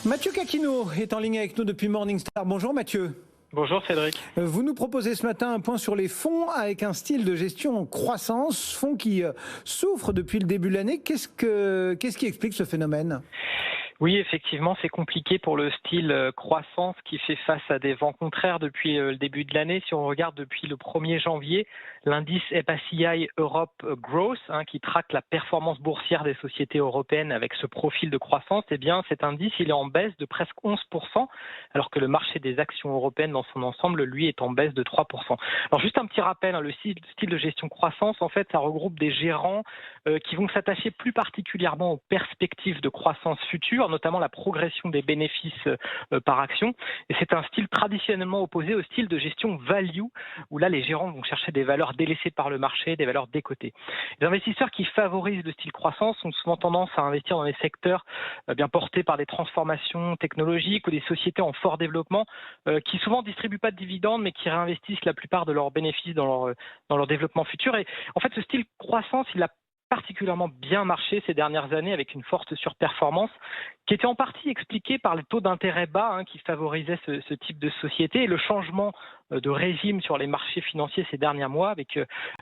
Mathieu Caquino est en ligne avec nous depuis Morningstar. Bonjour Mathieu. Bonjour Cédric. Vous nous proposez ce matin un point sur les fonds avec un style de gestion en croissance, fonds qui souffre depuis le début de l'année. Qu'est-ce qui explique ce phénomène ? Oui, effectivement, c'est compliqué pour le style croissance qui fait face à des vents contraires depuis le début de l'année. Si on regarde depuis le 1er janvier, l'indice FACI Europe Growth, qui traque la performance boursière des sociétés européennes avec ce profil de croissance, eh bien, cet indice, il est en baisse de presque 11%, alors que le marché des actions européennes dans son ensemble, lui, est en baisse de 3%. Alors, juste un petit rappel, le style de gestion croissance, en fait, ça regroupe des gérants qui vont s'attacher plus particulièrement aux perspectives de croissance future, notamment la progression des bénéfices par action. Et c'est un style traditionnellement opposé au style de gestion value, où là, les gérants vont chercher des valeurs délaissées par le marché, des valeurs décotées. Les investisseurs qui favorisent le style croissance ont souvent tendance à investir dans des secteurs bien portés par des transformations technologiques ou des sociétés en fort développement qui souvent ne distribuent pas de dividendes, mais qui réinvestissent la plupart de leurs bénéfices dans leur développement futur. Et en fait, ce style croissance, il a particulièrement bien marché ces dernières années avec une forte surperformance qui était en partie expliquée par les taux d'intérêt bas qui favorisaient ce type de société et le changement de régime sur les marchés financiers ces derniers mois avec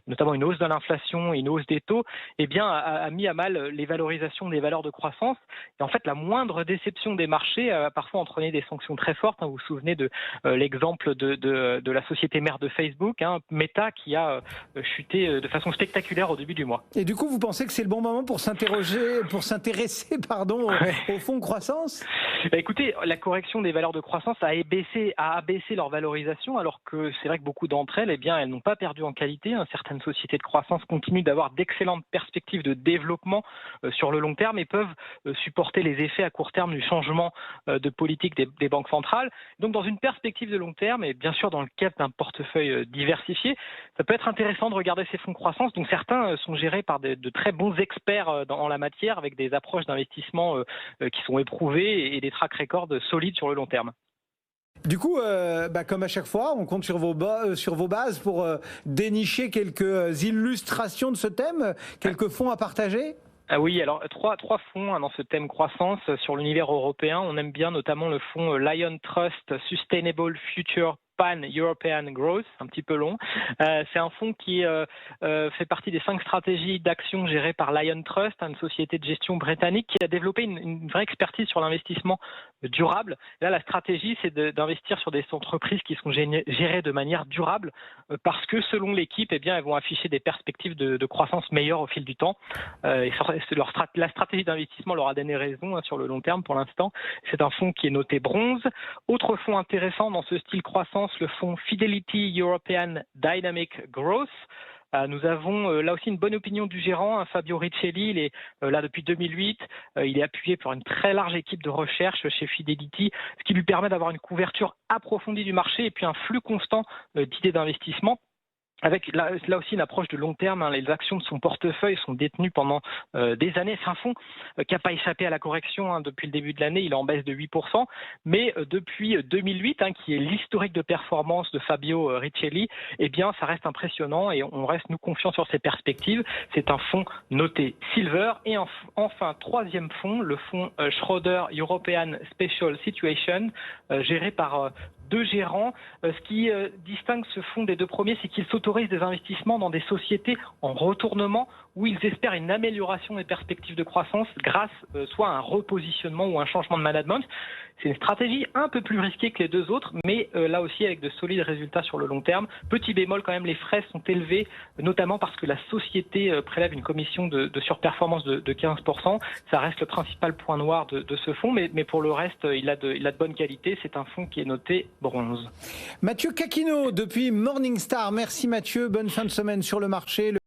notamment une hausse de l'inflation et une hausse des taux a mis à mal les valorisations des valeurs de croissance. Et en fait, la moindre déception des marchés a parfois entraîné des sanctions très fortes. Vous vous souvenez de l'exemple de la société mère de Facebook, Meta, qui a chuté de façon spectaculaire au début du mois. Et du coup, vous pensez que c'est le bon moment pour s'intéresser au fonds croissance ? Écoutez, la correction des valeurs de croissance a abaissé leur valorisation, alors que c'est vrai que beaucoup d'entre elles, elles n'ont pas perdu en qualité. Certaines sociétés de croissance continuent d'avoir d'excellentes perspectives de développement sur le long terme et peuvent supporter les effets à court terme du changement de politique des banques centrales. Donc, dans une perspective de long terme, et bien sûr dans le cadre d'un portefeuille diversifié, ça peut être intéressant de regarder ces fonds de croissance. Donc, certains sont gérés par de très bons experts en la matière, avec des approches d'investissement qui sont éprouvées et des track records solides sur le long terme. Du coup, comme à chaque fois, on compte sur vos bases pour dénicher quelques illustrations de ce thème, quelques fonds à partager. Ah oui, alors trois fonds dans ce thème croissance sur l'univers européen. On aime bien notamment le fonds Lion Trust Sustainable Future Pan-European Growth, un petit peu long. C'est un fonds qui fait partie des 5 stratégies d'action gérées par Lion Trust, une société de gestion britannique qui a développé une vraie expertise sur l'investissement durable. Là, la stratégie, c'est d'investir sur des entreprises qui sont gérées de manière durable parce que, selon l'équipe, elles vont afficher des perspectives de croissance meilleures au fil du temps. La stratégie d'investissement leur a donné raison sur le long terme pour l'instant. C'est un fonds qui est noté bronze. Autre fonds intéressant dans ce style croissance, le fonds Fidelity European Dynamic Growth. Nous avons là aussi une bonne opinion du gérant, Fabio Riccelli. Il est là depuis 2008. Il est appuyé par une très large équipe de recherche chez Fidelity, ce qui lui permet d'avoir une couverture approfondie du marché et puis un flux constant d'idées d'investissement. Avec là aussi une approche de long terme, les actions de son portefeuille sont détenues pendant des années. C'est un fonds qui n'a pas échappé à la correction depuis le début de l'année, il est en baisse de 8%, mais depuis 2008, qui est l'historique de performance de Fabio Riccelli, ça reste impressionnant et on reste nous confiants sur ses perspectives. C'est un fonds noté Silver. Et enfin, troisième fonds, le fonds Schroder European Special Situation, géré par 2 gérants. Ce qui distingue ce fonds des 2 premiers, c'est qu'ils s'autorisent des investissements dans des sociétés en retournement où ils espèrent une amélioration des perspectives de croissance grâce soit à un repositionnement ou un changement de management. C'est une stratégie un peu plus risquée que les 2 autres, mais là aussi avec de solides résultats sur le long terme. Petit bémol quand même, les frais sont élevés, notamment parce que la société prélève une commission de surperformance de 15%. Ça reste le principal point noir de ce fonds, mais pour le reste, il a de bonne qualité. C'est un fonds qui est noté bronze. Mathieu Caquino depuis Morningstar. Merci Mathieu, bonne fin de semaine sur le marché.